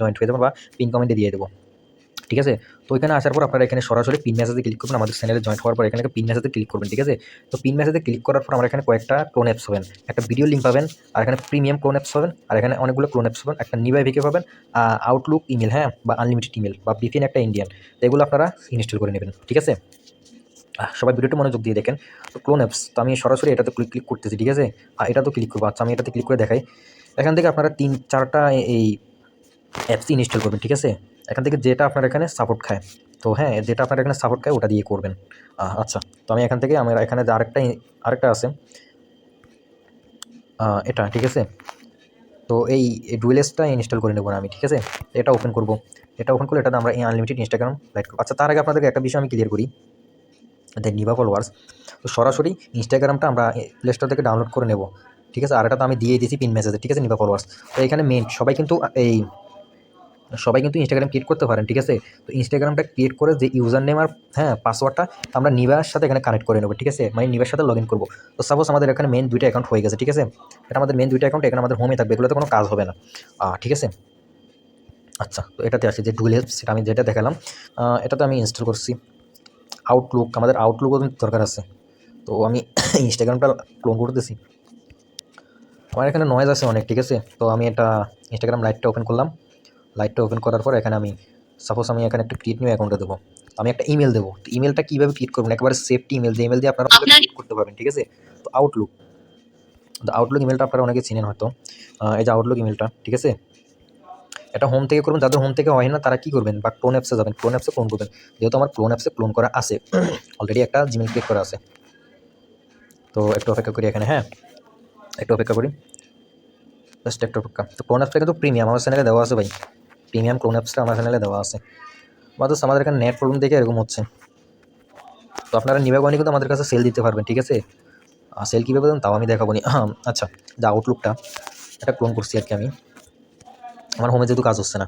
Joint হয়ে যাবেন বা পিন কমেন্টে দিয়ে দেবো, ঠিক আছে। তো এখানে আসার পর আপনারা এখানে সরাসরি পিন মেসেজে ক্লিক করবেন। আমাদের চ্যানেলে জয়েন হওয়ার পর এখানে পিন মেসেজে ক্লিক করবেন, ঠিক আছে। তো পিন মেসেজে ক্লিক করার পর আমরা এখানে কয়েকটা ক্লোন অ্যাপস পাবেন, একটা ভিডিও লিঙ্ক পাবেন, আর এখানে প্রিমিয়াম ক্লোন অ্যাপস পাবেন, আর এখানে অনেকগুলো ক্লোন অ্যাপস পাবেন, একটা নিবাই ভিকে পাবেন, আউটলুক ইমেল, হ্যাঁ, বা আনলিমিটেড ইমেল বা বিপিএন একটা ইন্ডিয়ান। তো এগুলো আপনারা ইনস্টল করে নেবেন, ঠিক আছে। সবাই ভিডিওটা মনোযোগ দিয়ে দেখেন। তো ক্লোন অ্যাপস, তো আমি সরাসরি এটাতে ক্লিক করতেছি, ঠিক আছে। এটা তো ক্লিক করবো, আচ্ছা আমি এটাতে ক্লিক করে দেখাই। এখান থেকে আপনারা 3-4টা এই অ্যাপসই ইনস্টল করবেন, ঠিক আছে। এখান থেকে যেটা আপনার এখানে সাপোর্ট খায়, তো হ্যাঁ, যেটা আপনার এখানে সাপোর্ট খায় ওটা দিয়ে করবেন। আচ্ছা, তো আমি এখান থেকে আমার এখানে যে আরেকটা আছে, এটা, ঠিক আছে। তো এই ডুয়েলেসটা ইনস্টল করে নেবো না আমি, ঠিক আছে। এটা ওপেন করবো, এটা ওপেন করলে এটাতে আমরা আনলিমিটেড ইনস্টাগ্রাম লাইট করবো। আচ্ছা, তার আগে আপনাদেরকে একটা বিষয় আমি ক্লিয়ার করি, নিভা ফলোয়ার্স। তো সরাসরি ইনস্টাগ্রামটা আমরা প্লে স্টোর থেকে ডাউনলোড করে নেব, ঠিক আছে। আর এটা তো আমি দিয়ে দিয়েছি পিন মেসেজে, ঠিক আছে, নিভা ফলোয়ার্স। তো এখানে মেন সবাই কিন্তু ইনস্টাগ্রাম ক্রিয়েট করতে পারেন, ঠিক আছে। তো ইনস্টাগ্রামটা ক্রিয়েট করে যে ইউজার নেম আর হ্যাঁ পাসওয়ার্ডটা আমরা নিবার সাথে এখানে কানেক্ট করে নেবো, ঠিক আছে, মানে নিবার সাথে লগ ইন করবো। তো সাপোজ আমাদের এখানে মেন 2টা অ্যাকাউন্ট হয়ে গেছে, ঠিক আছে। এটা আমাদের মেন 2টা অ্যাকাউন্ট, এখানে আমাদের হোমে থাকবে, এগুলোতে কোনো কাজ হবে না, ঠিক আছে। আচ্ছা, তো এটাতে আসি যে ডুয়েল অ্যাপস, সেটা আমি যেটা দেখালাম, এটাতে আমি ইনস্টল করছি। আউটলুক, আমাদের আউটলুকও দরকার আছে। তো আমি ইনস্টাগ্রামটা ক্লোন করতেছি, আমার এখানে নয়েজ আছে অনেক, ঠিক আছে। তো আমি এটা ইনস্টাগ্রাম লাইটটা ওপেন করলাম, লাইটটা ওপেন করার পর এখানে আমি সাপোজ আমি এখানে একটা ক্রিয়েট নিউ অ্যাকাউন্টে দেবো, আমি একটা ইমেল দেবো। তো ইমেলটা কীভাবে ক্রিয়েট করবেন, একেবারে সেফটি ইমেল, যে ইমেল দিয়ে আপনারা ক্রিয়েট করতে পারবেন, ঠিক আছে। তো আউটলুক ইমেলটা আপনারা অনেকে চিনেন হয়তো, এই যে আউটলুক ইমেলটা, ঠিক আছে। এটা হোম থেকে করবেন, যাদের হোম থেকে হয় না তারা কী করবেন, বা ক্লোন অ্যাপসে যাবেন, ক্লোন অ্যাপসে ক্লোন করবেন। যেহেতু আমার ক্লোন অ্যাপসে ক্লোন করা আছে, অলরেডি একটা জিমেল ক্রিয়েট করা আছে। তো একটু অপেক্ষা করি এখানে, হ্যাঁ, একটু অপেক্ষা করি, জাস্ট একটু অপেক্ষা। তো ক্লোন অ্যাপসটা কিন্তু প্রিমিয়াম আমার চ্যানেলে দেওয়া আছে ভাই, প্রিমিয়াম ক্লোন অ্যাপসটা আমার চ্যানেলে দেওয়া আছে। আমাদের এখানে নেট প্রবলেম দেখে এরকম হচ্ছে। তো আপনারা নিবা কয়েনে কিন্তু আমাদের কাছে সেল দিতে পারবেন, ঠিক আছে। সেল কীভাবে দেন তাও আমি দেখাবো নি। আচ্ছা, যে আউটলুকটা এটা ক্লোন করছি আর কি আমি, আমার হোমে যেহেতু কাজ হচ্ছে না।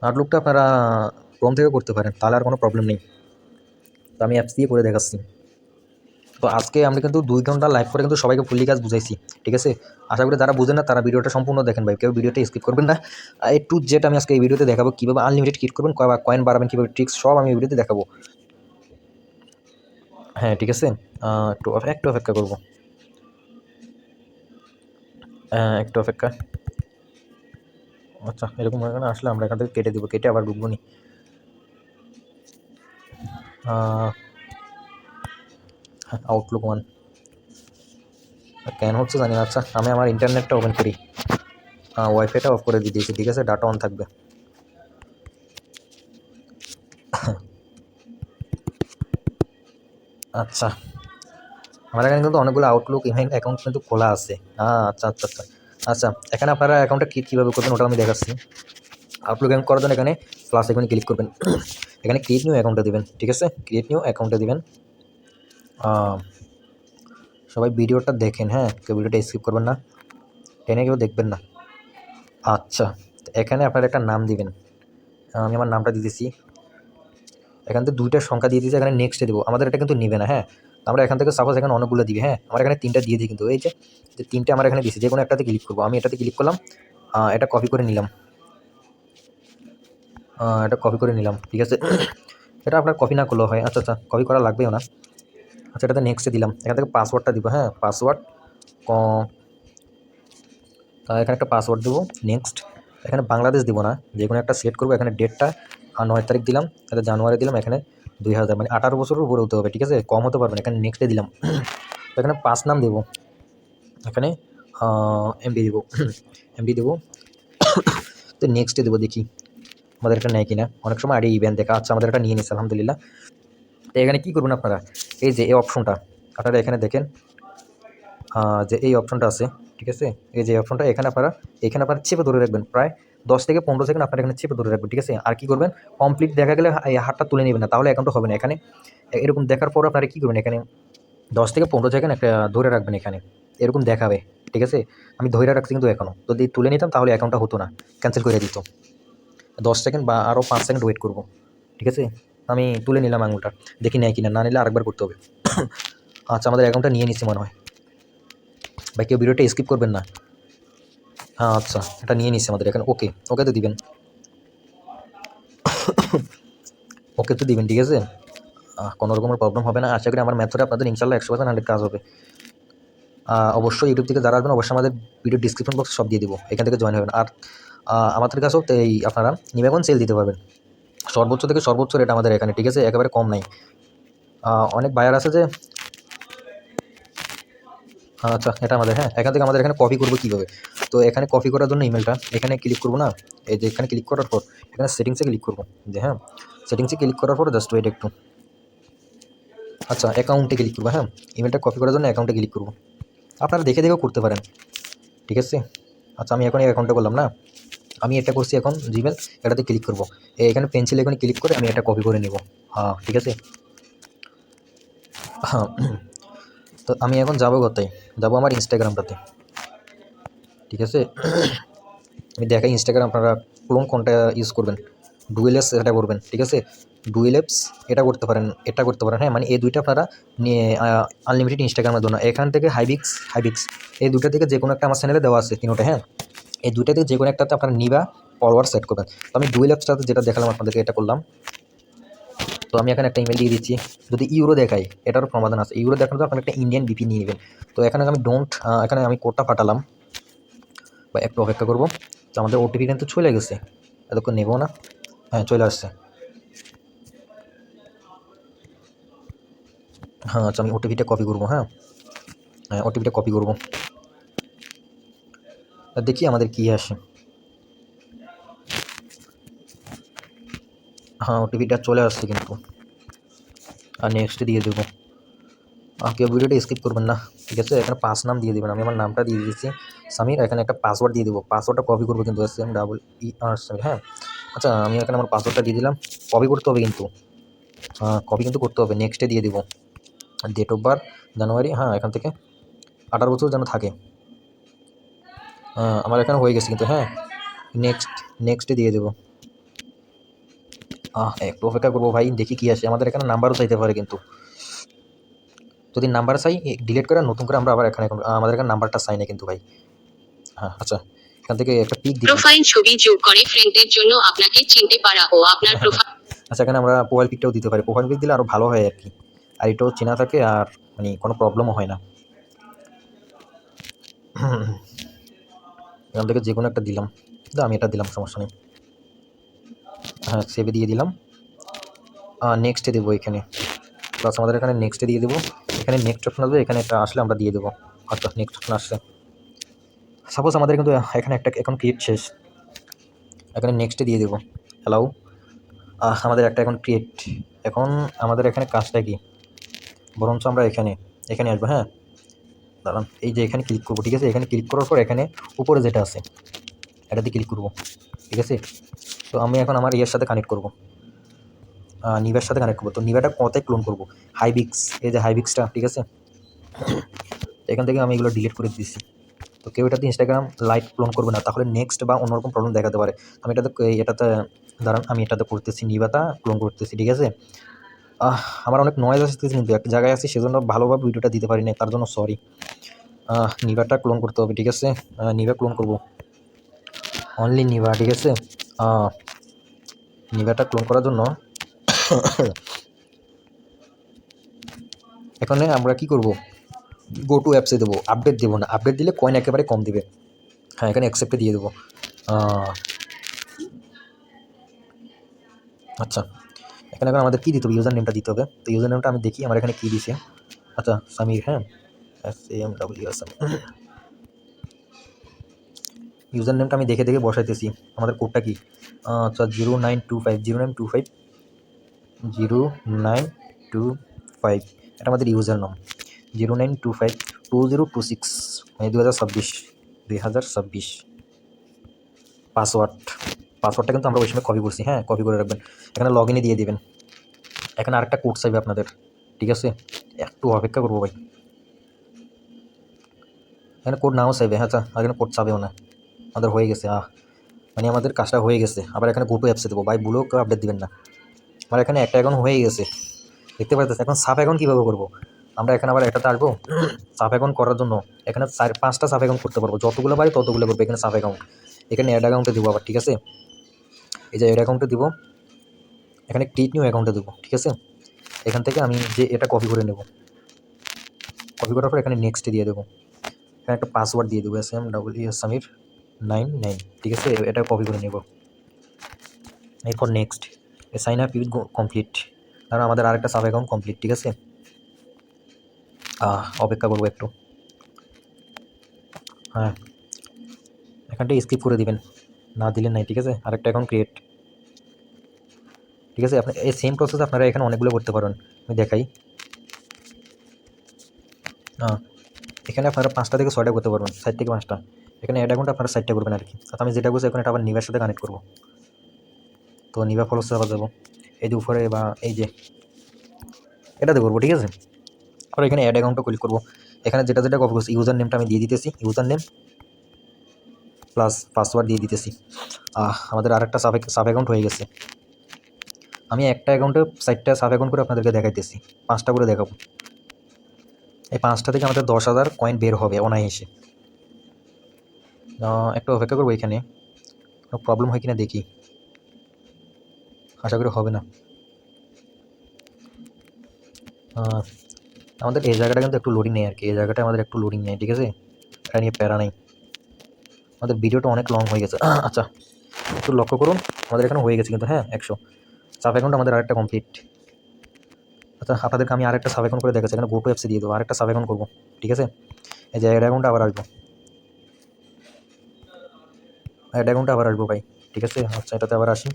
আউটলুকটা আপনারা ক্রোম থেকে করতে পারেন, তাহলে আর কোনো প্রবলেম নেই। তো আমি অ্যাপস দিয়ে করে দেখাচ্ছি। তো আজকে আমরা কিন্তু 2 ঘন্টা লাইভ করে কিন্তু সবাইকে ফুললি কাজ বুঝাইছি, ঠিক আছে। আশা করি যারা বুঝেন না তারা ভিডিওটা সম্পূর্ণ দেখেন ভাই, কেউ ভিডিওটা স্কিপ করবেন না। টু জেড আমি আজকে এই ভিডিওতে দেখাবো কীভাবে আনলিমিটেড ক্রিয়েট করবেন, কয়েন বাড়াবেন, কীভাবে ট্রিক্স, সব আমি এই ভিডিওতে দেখাবো, হ্যাঁ, ঠিক আছে। একটু অপেক্ষা করবো, একটু অপেক্ষা। আচ্ছা, এরকম এখানে আসলে আমরা এখান থেকে কেটে দেবো, কেটে আবার ঢুকবো নি। আউটলুক 1 কেন হচ্ছে জানি না। আচ্ছা, আমি আমার ইন্টারনেটটা ওপেন করি, ওয়াইফাইটা অফ করে দিয়ে দিয়েছি, ঠিক আছে, ডাটা অন থাকবে। আচ্ছা, আমার এখানে কিন্তু অনেকগুলো আউটলুক ইমেল অ্যাকাউন্ট কিন্তু খোলা আছে। আচ্ছা আচ্ছা আচ্ছা আচ্ছা, এখানে আপনারা অ্যাকাউন্টটা কীভাবে করবেন ওটা আমি দেখাচ্ছি। আউটলুক অ্যাকাউন্ট করার জন্য এখানে প্লাস এখানে ক্লিক করবেন, এখানে ক্রিয়েট নিউ অ্যাকাউন্টে দেবেন, ঠিক আছে, ক্রিয়েট নিউ অ্যাকাউন্টে দেবেন। সবাই ভিডিওটা দেখেন, হ্যাঁ, কেউ ভিডিওটা স্কিপ করবেন না, টেনে কেউ দেখবেন না। আচ্ছা, এখানে আপনারা একটা নাম দিবেন, আমি আমার নামটা দিতেছি। এখান থেকে 2টা সংখ্যা দিয়ে দিয়েছি, এখানে নেক্সটে দেবো। আমাদের এটা কিন্তু নেবে না, হ্যাঁ। আমরা এখান থেকে সাপোজ এখানে অনেকগুলো দিবি, হ্যাঁ, আমার এখানে 3টা দিয়ে দিই, কিন্তু এই যে 3টে আমার এখানে দিয়েছি, যে কোনো একটাতে ক্লিক করবো। আমি এটাতে ক্লিক করলাম, এটা কপি করে নিলাম, ঠিক আছে। এটা আপনার কপি না করলেও হয়, আচ্ছা আচ্ছা, কপি করা লাগবেও না। আচ্ছা, এটাতে নেক্সটে দিলাম, এখান থেকে পাসওয়ার্ডটা দিব, হ্যাঁ, পাসওয়ার্ড, এখানে একটা পাসওয়ার্ড দেবো, নেক্সট। এখানে বাংলাদেশ দিব না, যে কোনো একটা সিলেক্ট করবো, এখানে ডেটটা 9 তারিখ দিলাম, এটা জানুয়ারি দিলাম, এখানে 2000, মানে 18 বছরের উপরে হতে হবে, ঠিক আছে, কম হতে পারবে না। এখানে নেক্সটে দিলাম, তো এখানে 5 নাম দেবো, এখানে এমডি দেবো, এমডি দেবো। তো নেক্সটে দেবো, দেখি আমাদের এটা নেয় কিনা, অনেক সময় আইডি ইভেন্ট দেখা। আচ্ছা, আমাদের এটা নিয়ে নিচ্ছে, আলহামদুলিল্লাহ। তো এখানে কী করবেন আপনারা, এই যে এই অপশনটা আপনারা এখানে দেখেন, যে এই অপশনটা আছে, ঠিক আছে, এই যে অপশনটা এখানে আপনারা চেপে ধরে রাখবেন, প্রায় 10 থেকে 15 সেকেন্ড আপনারা এখানে চেপে ধরে রাখবেন, ঠিক আছে। আর কী করবেন, কমপ্লিট দেখা গেলে এই হাতটা তুলে নেবেন না, তাহলে অ্যাকাউন্টটা হবে না। এখানে এরকম দেখার পর আপনারা কী করবেন, এখানে 10 থেকে 15 সেকেন্ড একটা ধরে রাখবেন, এখানে এরকম দেখাবে, ঠিক আছে। আমি ধরে রাখছি কিন্তু এখনও, যদি তুলে নিতাম তাহলে অ্যাকাউন্টটা হতো না, ক্যান্সেল করে দিত। 10 সেকেন্ড বা আরও 5 সেকেন্ড ওয়েট করবো, ঠিক আছে। আমি তুলে নিলাম আঙুলটা, দেখি নেয় কিনা, না নিলে আরেকবার করতে হবে। আচ্ছা, আমাদের অ্যাকাউন্টটা নিয়ে নিচ্ছি মনে হয় ভাই, কেউ ভিডিওটা স্কিপ করবেন না। হ্যাঁ আচ্ছা, এটা নিয়ে নিচ্ছে আমাদের এখানে। ওকে, ওকে তো দিবেন, ওকে তো দিবেন, ঠিক আছে। কোনো রকমের প্রবলেম হবে না। আশা করি আমার ম্যাথডে আপনাদের ইনশাল্লাহ 100% 100 কাজ হবে। অবশ্যই ইউটিউব থেকে যারা আসবেন অবশ্যই আমাদের ভিডিও ডিসক্রিপশন বক্সে সব দিয়ে দিব, এখান থেকে জয়েন হবেন। আর আমাদের কাছেও তো এই আপনারা নিবেগন সেল দিতে পারবেন, সর্বোচ্চ থেকে সর্বোচ্চ রেট আমাদের এখানে, ঠিক আছে, একেবারে কম নাই। অনেক বায়ার আছে যে আচ্ছা এটা আমাদের, হ্যাঁ এখান থেকে আমাদের এখানে কপি করবো কীভাবে, তো এখানে কপি করার জন্য ইমেলটা এখানে ক্লিক করবো না, এই যে এখানে ক্লিক করার পর এখানে সেটিংসে ক্লিক করবো, যে হ্যাঁ সেটিংসে ক্লিক করার পর জাস্ট ওয়েট একটু। আচ্ছা অ্যাকাউন্টে ক্লিক করবো, হ্যাঁ ইমেলটা কপি করার জন্য অ্যাকাউন্টে ক্লিক করবো, আপনারা দেখে দেখেও করতে পারেন, ঠিক আছে। আচ্ছা আমি এখন এই অ্যাকাউন্টে করলাম না, আমি এটা করছি এখন জিমেল, এটাতে ক্লিক করবো, এখানে পেন্সিল এখানে ক্লিক করে আমি এটা কপি করে নেব। হ্যাঁ ঠিক আছে। হ্যাঁ তো আমি এখন যাবো কোথায়, যাবো আমার ইনস্টাগ্রামটাতে, ঠিক আছে। আমি দেখাই ইনস্টাগ্রাম আপনারা কোনটা ইউজ করবেন, ডুয়েলএস এটা করবেন, ঠিক আছে। ডুয়েলএপস এটা করতে পারেন, এটা করতে পারেন, হ্যাঁ মানে এই দুইটা আপনারা নিয়ে আনলিমিটেড ইনস্টাগ্রামের জন্য এখান থেকে হাইবিক্স এই দুইটা থেকে যে কোনো একটা আমার চ্যানেলে দেওয়া আছে তিনোটা, হ্যাঁ এই দুইটা থেকে যে কোনো একটাতে আপনারা নিবা ফরওয়ার্ড সেট করবেন। তো আমি ডুয়েলএপসটাতে যেটা দেখালাম আপনাদেরকে এটা করলাম। তো আমি এখানে একটা ইমেল দিয়ে দিচ্ছি, যদি ইউরো দেখাই এটারও সমাধান আছে, ইউরো দেখানোর জন্য আপনার একটা ইন্ডিয়ান বিপি নিয়ে নেবেন। তো এখানে আমি এখানে আমি কোডটা পাঠালাম, বা একটু অপেক্ষা করবো। তো আমাদের ওটিপি কিন্তু চলে গেছে, এতক্ষণ নেবো না, হ্যাঁ চলে আসছে। হ্যাঁ আচ্ছা আমি ওটিপিটা কপি করবো, হ্যাঁ হ্যাঁ ওটিপিটা কপি করবো, দেখি আমাদের কী আসে। হ্যাঁ ওটিপিটা চলে আসছে কিন্তু, আর নেক্সট দিয়ে দেবো। কেউ ভিডিওটা স্কিপ করবেন না, ঠিক আছে। এখানে পাস নাম দিয়ে দেবেন, আমি আমার নামটা দিয়ে দিয়েছি সামির, এখানে একটা পাসওয়ার্ড দিয়ে দেবো, পাসওয়ার্ডটা কপি করবো কিন্তু SMER সামির, হ্যাঁ আচ্ছা আমি এখানে আমার পাসওয়ার্ডটা দিয়ে দিলাম, কপি করতে হবে কিন্তু, কপি কিন্তু করতে হবে। নেক্সটে দিয়ে দিব, ডেট অফ বার্থ জানুয়ারি, হ্যাঁ এখান থেকে 18 বছর যেন থাকে, আমার এখানে হয়ে গেছে কিন্তু, হ্যাঁ নেক্সটে দিয়ে দেবো। একটু অপেক্ষা করবো ভাই, দেখি কী আসে। আমাদের এখানে নাম্বারও চাইতে পারে কিন্তু, যদি নাম্বার চাই ডিলিট করে নতুন করে আমরা আবার এখানে আমাদের এখানে নাম্বারটা চাই না কিন্তু ভাই। হ্যাঁ আচ্ছা এখান থেকে একটা পিক দিই, প্রোফাইল ছবি যোগ করে ফ্রেন্ডের জন্য আপনাকে চিনতে পারা ও আপনার প্রোফাইল। আচ্ছা এখানে আমরা প্রোফাইল পিকটাও দিতে পারি, প্রোফাইল পিক দিলে আরও ভালো হয় আর কি, আর এটাও চেনা থাকে আর মানে কোনো প্রবলেমও হয় না। এখান থেকে যে কোনো একটা দিলাম, আমি এটা দিলাম, সমস্যা নেই। হ্যাঁ সেভে দিয়ে দিলাম, নেক্সটে দেবো এখানে, প্লাস আমাদের এখানে নেক্সটে দিয়ে দেবো, এখানে নেক্সট অপশন আসবে, এখানে একটা আসলে আমরা দিয়ে দেবো। আচ্ছা নেক্সট অপশন আসছে, সাপোজ আমাদের কিন্তু এখানে একটা এখন ক্রিয়েট শেষ, এখানে নেক্সটে দিয়ে দেবো অ্যালাউ। আমাদের একটা এখন ক্রিয়েট, এখন আমাদের এখানে কাজটা কি, বরঞ্চ আমরা এখানে আসবো, হ্যাঁ দাঁড়ান, এই যে এখানে ক্লিক করবো, ঠিক আছে। এখানে ক্লিক করার পর এখানে উপরে যেটা আছে এটাতে ক্লিক করবো, ঠিক আছে। তো আমি এখন আমার ইয়ের সাথে কানেক্ট করবো, নিভার সাথে কানেক্ট করবো। তো নিভাটা কোথায় ক্লোন করবো, হাইবিক্স, এই যে হাইবিক্সটা, ঠিক আছে। এখান থেকে আমি এগুলো ডিলিট করে দিচ্ছি। তো কেউ এটাতে ইনস্টাগ্রাম লাইট ক্লোন করবে না, তাহলে নেক্সট বা অন্যরকম প্রবলেম দেখাতে পারে। আমি এটাতে দাঁড়ান, আমি এটাতে করতেছি, নিভাটা ক্লোন করতেছি, ঠিক আছে। আমার অনেক নয়েজ আসতেছে কিন্তু এক জায়গায় আছি, সেজন্য ভালোভাবে ভিডিওটা দিতে পারি না, তার জন্য সরি। নিভাটা ক্লোন করতে হবে, ঠিক আছে। নিভা ক্লোন করবো, অনলি নিভা, ঠিক আছে। নিভাটা ক্লোন করার জন্য এখানে আমরা কি করব, গো টু অ্যাপসে দেবো, আপডেট দেবো না, আপডেট দিলে কয়েন একেবারে কম দিবে। হ্যাঁ এখানে অ্যাকসেপ্টে দিয়ে দেবো। আচ্ছা এখানে এখন আমাদের কী দিতে হবে, ইউজার নেমটা দিতে হবে। তো ইউজার নেমটা আমি দেখি আমার এখানে কী দিছে। আচ্ছা সামির, হ্যাঁ SAMWR ইউজার নেমটা আমি দেখে দেখে বসাইতেছি। আমাদের কোডটা কি, আচ্ছা 0925 এটা আমাদের ইউজার নাম, 09252026 মানে 2026 পাসওয়ার্ডটা কিন্তু আমরা ওই সময় কপি করছি, হ্যাঁ কপি করে রাখবেন। এখানে লগ ইনে দিয়ে দেবেন, এখানে আরেকটা কোড চাইবে আপনাদের, ঠিক আছে। একটু অপেক্ষা করবো ভাই, এখানে কোড নাও চাইবে, হ্যাঁ আচ্ছা এখানে কোড চাবেও না, আমাদের হয়ে গেছে। মানে আমাদের কাজটা হয়ে গেছে। আবার এখানে গো টু অ্যাপসে দেবো, ভাই ভুলেও কেউ আপডেট দিবেন না। আমার এখানে একটা অ্যাকাউন্ট হয়ে গেছে, দেখতে পাচ্ছেন। এখন সাব অ্যাকাউন্ট কীভাবে করবো, আমরা এখানে আবার এটাতে আসবো সাব অ্যাকাউন্ট করার জন্য। এখানে 4-5টা সাব অ্যাকাউন্ট করতে পারবো, যতগুলো পারি ততগুলো করবো এখানে সাব অ্যাকাউন্ট। এখানে অ্যাড অ্যাকাউন্টে দিব আবার, ঠিক আছে? এই যে অ্যাড অ্যাকাউন্টে দিব, এখানে ক্রিয়েট নিউ অ্যাকাউন্টে দেবো, ঠিক আছে? এখান থেকে আমি যে এটা কপি করে নেব, কপি করার পর এখানে নেক্সট দিয়ে দেবো। এখানে একটা পাসওয়ার্ড দিয়ে দেবো, SMEE Samir 99, ঠিক আছে? এটা কপি করে নেব। এরপর next, sign up with complete, কারণ আমাদের আরেকটা সাব অ্যাকাউন্ট কমপ্লিট, ঠিক আছে? অপেক্ষা করবো একটু। হ্যাঁ, এখানটা স্কিপ করে দিবেন, না দিলেন নাই, ঠিক আছে? আরেকটা অ্যাকাউন্ট ক্রিয়েট, ঠিক আছে? আপনি এই সেম প্রসেস আপনারা এখানে অনেকগুলো করতে পারেন, আমি দেখাই। এখানে আপনারা 5টা থেকে 6টা করতে পারবেন, 4 থেকে 5টা। এখানে অ্যাড অ্যাকাউন্ট আপনারা 4টা করবেন আর কি। তো আমি যেটা বলছি এখন এটা আবার নিভার সাথে কানেক্ট করবো। তো নিভা ফলোসে আবার যাবো, এই যে উপরে বা এই যে এটাতে করবো, ঠিক আছে? আর এখানে অ্যাড অ্যাকাউন্টও ক্লিক করবো। এখানে যেটা যেটা কপি করছি, ইউজার নেমটা আমি দিয়ে দিতেছি, ইউজার নেম প্লাস পাসওয়ার্ড দিয়ে দিতেছি। আমাদের আরেকটা সাব অ্যাকাউন্ট হয়ে গেছে। আমি একটা অ্যাকাউন্টে 4টা সাব অ্যাকাউন্ট করে আপনাদেরকে দেখাইতেছি, 5টা করে দেখাবো। এই 5টা থেকে আমাদের 10,000 কয়েন বের হবে অনায়াসে। একটু অপেক্ষা করবো, এখানে কোনো প্রবলেম হয় কিনা দেখি, আশা করি হবে না। আমাদের এই জায়গাটা কিন্তু একটু লোডিং নেই আর কি, এই জায়গাটা আমাদের একটু লোডিং নেই, ঠিক আছে? এটা নিয়ে প্যারা নেই। আমাদের ভিডিওটা অনেক লং হয়ে গেছে। আচ্ছা, একটু লক্ষ্য করুন, আমাদের এখানে হয়ে গেছে কিন্তু, হ্যাঁ 100 সাব অ্যাকাউন্ট আমাদের আরেকটা কমপ্লিট। আচ্ছা, আপনাদেরকে আমি আরেকটা সাব অ্যাকাউন্ট করে দেখাচ্ছি, এখানে গোটো অ্যাপসে দিয়ে দেবো, আরেকটা সাব অ্যাকাউন্ট করবো, ঠিক আছে? এই যে অ্যাড অ্যাকাউন্টটা আবার আসবো, অ্যাড অ্যাকাউন্টটা আবার আসবো ভাই, ঠিক আছে? আচ্ছা, এটাতে আবার আসি।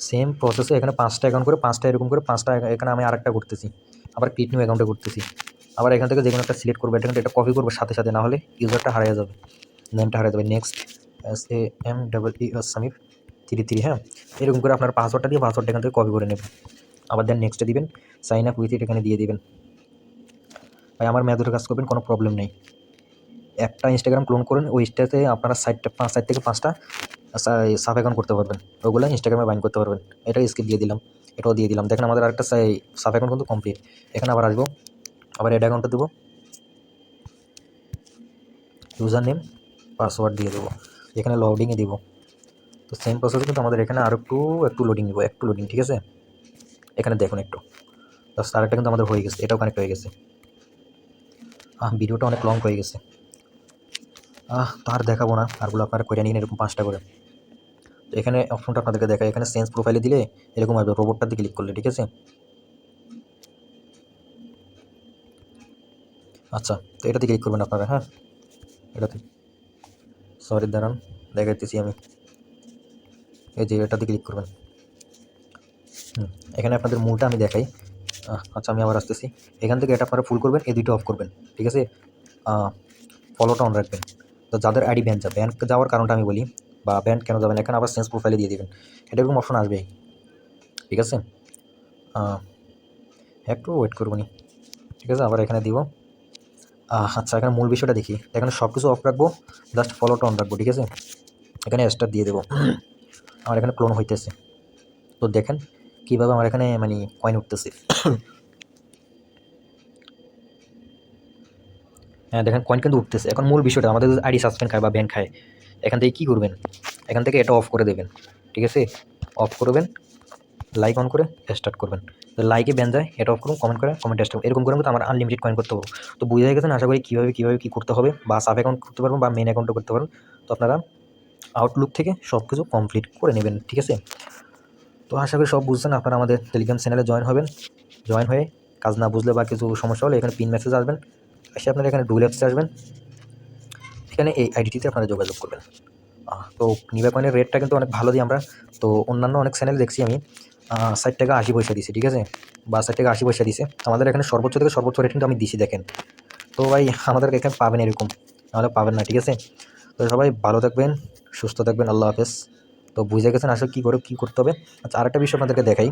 সেম প্রসেসে এখানে 5টা অ্যাকাউন্ট করে 5টা এরকম করে 5টা এখানে আমি আরেকটা করতেছি, আবার ক্রিয়েট নিউ অ্যাকাউন্টে করতেছি। আবার এখান থেকে যে কোনো একটা সিলেক্ট করবো, এটা কপি করবো সাথে সাথে, না হলে ইউজারটা হারিয়ে যাবে, নেমটা হারিয়ে যাবে। নেক্সট, SAMEE Samir 33, হ্যাঁ? এরকম করে আপনার পাসওয়ার্ডটা দিয়ে পাসওয়ার্ডটা এখান থেকে কপি করে নেবেন। আবার দেন নেক্সটে দিবেন, সাইন আপ উইথ ইট এখানে দিয়ে দিবেন। ভাই আমার মেয়াদে কাজ করবেন, কোনো প্রবলেম নেই। একটা ইনস্টাগ্রাম ক্লোন করুন, ওইটাতে আপনারা 4 থেকে 5টা সাব অ্যাকাউন্ট করতে পারবেন, ওগুলো ইনস্টাগ্রামে বাইন্ড করতে পারবেন। এটা স্কিপ দিয়ে দিলাম, এটাও দিয়ে দিলাম। দেখেন আমাদের আরেকটা সাব অ্যাকাউন্ট কিন্তু কমপ্লিট। এখানে আবার আসবো, আবার অ্যাড অ্যাকাউন্টটা দেবো, ইউজার নেম পাসওয়ার্ড দিয়ে দেবো, এখানে লোডিংয়ে দিব। তো সেম প্রসেস কিন্তু আমাদের এখানে আরও একটু লোডিং নেবো, একটু লোডিং, ঠিক আছে? এখানে দেখুন একটু, জাস্ট আরেকটা কিন্তু আমাদের হয়ে গেছে, এটাও কানেক্ট হয়ে গেছে। ভিডিওটা অনেক লং হয়ে গেছে, তো আর দেখাবো না, আরগুলো আপনারা করে নিন এরকম 5টা করে। তো এখানে অপশনটা আপনাদেরকে দেখায়, এখানে চেঞ্জ প্রোফাইলে দিলে এরকম আসবে, রোবটটাতে ক্লিক করলে, ঠিক আছে? আচ্ছা, তো এটাতে ক্লিক করবেন আপনারা, হ্যাঁ? এটাতে, সরি দাঁড়ান, দেখাইতেছি আমি। এই যে এটাতে ক্লিক করবেন। এখানে আপনাদের মূলটা আমি দেখাই। আচ্ছা, আমি আবার আসতেছি। এখান থেকে এটা আপনারা ফুল করবেন, এই দুটো অফ করবেন, ঠিক আছে? ফলোটা অন রাখবেন। তো যাদের আইডি ব্যান যাবে, ব্যান যাওয়ার কারণটা আমি বলি, বা ব্যান কেন যাবেন, এখানে আবার চেঞ্জ প্রোফাইলে দিয়ে দেবেন, এটা এরকম অপশন আসবেই, ঠিক আছে? একটু ওয়েট করবনি, ঠিক আছে? আবার এখানে দিব। আচ্ছা, এখানে মূল বিষয়টা দেখি, এখানে সব কিছু অফ রাখবো, জাস্ট ফলোটা অন রাখবো, ঠিক আছে? এখানে স্টার দিয়ে দেবো। আমার এখানে ক্লোন হইতেছে, তো দেখেন কীভাবে আমার এখানে মানে কয়েন উঠতেছে। হ্যাঁ, দেখেন কয়েন কিন্তু উঠতেছে। এখন মূল বিষয়টা, আমাদের যদি আইডি সাসপেন্ড খায় বা ব্যান খায়, এখান থেকে কী করবেন, এখান থেকে এটা অফ করে দেবেন, ঠিক আছে? অফ করবেন, লাইক অন করে স্টার্ট করবেন। তো লাইকে ব্যান যায়, এটা অফ করুন, কমেন্ট করে কমেন্ট স্টার্ট, এরকম করে কিন্তু আমার আনলিমিটেড কয়েন করতে হবে। তো বুঝে গেছেন আশা করি কীভাবে কী করতে হবে, বা সাব অ্যাকাউন্ট করতে পারবেন বা মেন অ্যাকাউন্টও করতে পারবেন। তো আপনারা আউটলুক থেকে সব কিছু কমপ্লিট করে নেবেন, ঠিক আছে? তো আশা করি সব বুঝছেন। আপনারা আমাদের টেলিগ্রাম চ্যানেলে জয়েন হবেন, জয়েন হয়ে কাজ না বুঝলে বা কিছু সমস্যা হলে এখানে পিন মেসেজ আসবেন, এসে আপনারা এখানে ডুয়েল অ্যাপসে আসবেন, এখানে এই আইডিটিতে আপনারা যোগাযোগ করবেন। তো নিভা কয়েনের রেটটা কিন্তু অনেক ভালো দিই আমরা। তো অন্যান্য অনেক চ্যানেল দেখছি আমি 60 টাকা 80 পয়সা দিছি, ঠিক আছে? বা 60 টাকা 80 পয়সা দিছে। আমাদের এখানে সর্বোচ্চ থেকে সর্বোচ্চ রেট কিন্তু আমি দিছি, দেখেন। তো ভাই আমাদের এখানে পাবেন এরকম, নাহলে পাবেন না, ঠিক আছে? তো সবাই ভালো থাকবেন, সুস্থ থাকবেন, আল্লাহ হাফেজ। তো বুঝে গেছেন আসলে কী করতে হবে। আচ্ছা, আরেকটা বিষয় আপনাদেরকে দেখাই।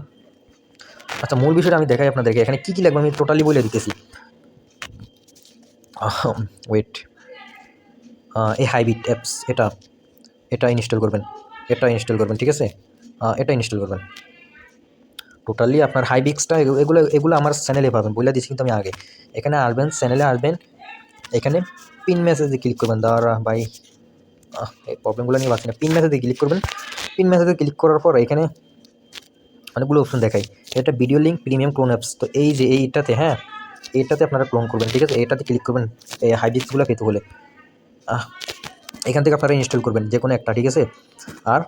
আচ্ছা, মূল বিষয়টা আমি দেখাই আপনাদেরকে, এখানে কী লাগবে আমি টোটালি বলে দিতেছি। ওয়েট, এই হাইবিট অ্যাপস, এটা ইনস্টল করবেন, ঠিক আছে? এটা ইনস্টল করবেন। টোটালি আপনার হাইবিক্সটা এগুলো এগুলো আমার চ্যানেলে পাবেন, বলে দিচ্ছি কিন্তু আমি আগে। এখানে আসবেন, চ্যানেলে আসবেন, এখানে পিন মেসেজে ক্লিক করবেন। দাঁড়া ভাই, এই প্রবলেমগুলো নিয়ে পাচ্ছি না। পিন মেসেজে ক্লিক করবেন। পিন মেসেজে ক্লিক করার পর এখানে অনেকগুলো অপশন দেখায়। এটা video link premium clone apps. তো এই যে এইটাতে, হ্যাঁ, এইটাতে আপনারা ক্লোন করবেন, ঠিক আছে? এটাতে ক্লিক করবেন এই হাইবিক্সগুলো পেতে হলে। এখান থেকে আপনারা ইনস্টল করবেন যে কোনো একটা, ঠিক আছে? আর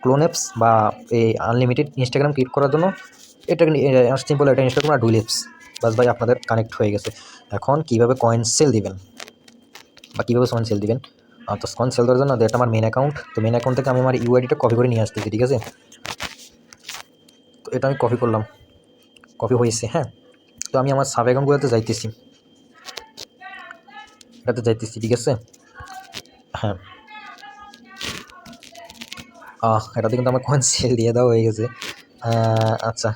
ক্লোন অ্যাপস বা এই আনলিমিটেড ইনস্টাগ্রাম ক্রিয়েট করার জন্য এটা সিম্পল এটা ইনস্টল করুন, আর ডুয়েল অ্যাপস। বাস ভাই, আপনাদের কানেক্ট হয়ে গেছে। এখন কীভাবে কয়েন সেল দিবেন বা কীভাবে কয়েন সেল দিবেন, তো কয়েন সেল দেওয়ার জন্য এটা আমার মেন অ্যাকাউন্ট। তো মেন অ্যাকাউন্ট থেকে আমি আমার ইউআইডিটা কপি করে নিয়ে আসতেছি, ঠিক আছে? তো এটা আমি কপি করলাম, কপি হয়েছে, হ্যাঁ। তো আমি আমার সাব অ্যাকাউন্টগুলোতে যাইতেছি, ঠিক আছে? হ্যাঁ, এটাতে কিন্তু আমার কয়েন সেল দিয়ে দেওয়া হয়ে গেছে। আচ্ছা,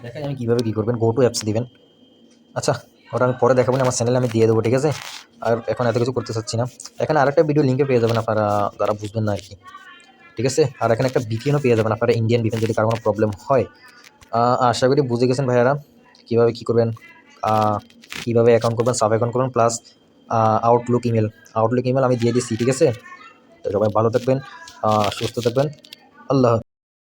দেখাই আমি কীভাবে কী করবেন। গো টু অ্যাপস দিবেন। আচ্ছা, ওটা আমি পরে দেখাবো না, আমার চ্যানেলে আমি দিয়ে দেবো, ঠিক আছে? আর এখন এত কিছু করতে চাচ্ছি না। এখানে আরেকটা ভিডিও লিঙ্কে পেয়ে যাবেন আপনারা, যারা বুঝবেন না আর কি, ঠিক আছে? আর এখানে একটা ভিপিএনও পেয়ে যাবেন আপনারা, ইন্ডিয়ান ভিপিএন, যদি কারো কোনো প্রবলেম হয়। আশা করি বুঝে গেছেন ভাইয়ারা, কীভাবে কী করবেন, কীভাবে অ্যাকাউন্ট করবেন, সাব অ্যাকাউন্ট করবেন, প্লাস আউটলুক ইমেল আমি দিয়ে দিচ্ছি, ঠিক আছে? তো সবাই ভালো থাকবেন, সুস্থ থাকবেন। আল্লাহ হাফেজ।